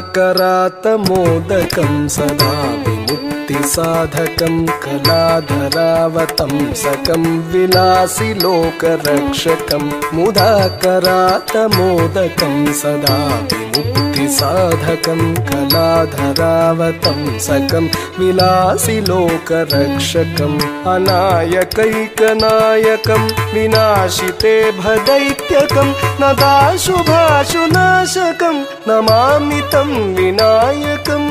मुदाकरातमोदकं सदा विमुक्तिसाधकं कलाधरावतंसकं विलासि लोकरक्षकं मुदाकरातमोदकं सदा विमुक्तिसाधकं कलाधरावतंसकं विलासि लोकरक्षकम् अनायकैकनायकं विनाशिते भदैत्यकं नदाशुभाशुनाशकं नमामि तं विनायकम्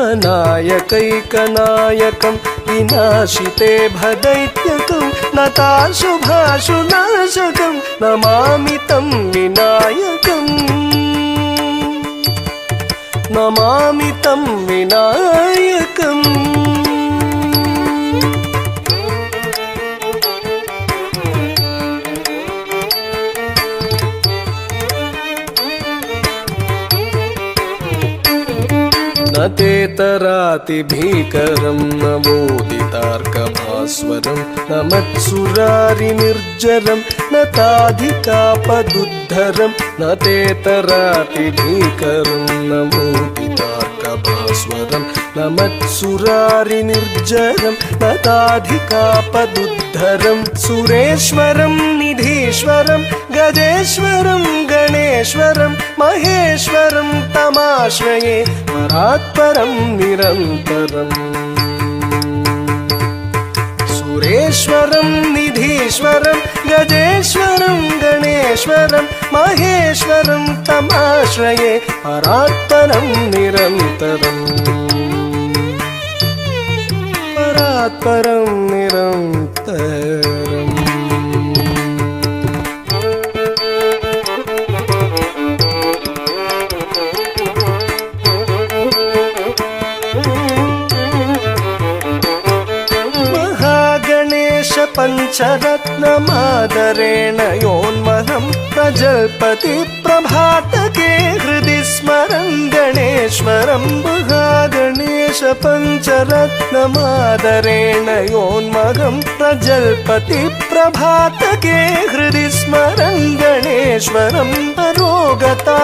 अनायकैकनायकं विनाशिते भदैत्यकं नताशुभाशुनाशकं नमामि तं विनायकम् नमामि तं विनायकम् न तेतरातिभीकरं न मोदितार्कभास्वरं न मत्सुरारिनिर्जरं न ताधिकापदुद्धरं न तेतरातिभीकरं न मोदितार्कभास्वरं न मत्सुरारिनिर्जरं न ताधिकापदुद्धरं सुरेश्वरं निधीश्वरं गजेश्वरं गणेश्वरं महेश्वरं तमाश्रये परात्परं निरन्तरम् सुरेश्वरं निधीश्वरं गजेश्वरं गणेश्वरं महेश्वरं तमाश्रये परात्परं निरन्तरम् परात्परं निरन्तरम् पञ्चरत्नमादरेण योन्महं प्रजल्पति प्रभातके हृदि स्मरं गणेश्वरं महागणेश पञ्चरत्नमादरेण योन्महं प्रजल्पति प्रभातके हृदि स्मरं गणेश्वरं अरोगतामदोषतां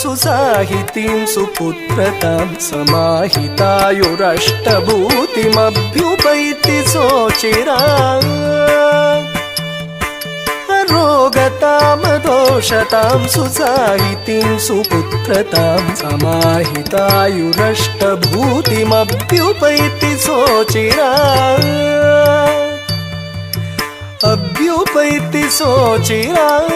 सुसाहितीं सुपुत्रतां समाहितायुरष्टभूतिमभ्युपैति सोचिरात् रोगतामदोषतां सुसाहितीं सुपुत्रतां समाहितायुरष्टभूतिमभ्युपैति सोचिरात् अभ्युपैति सोचिरात्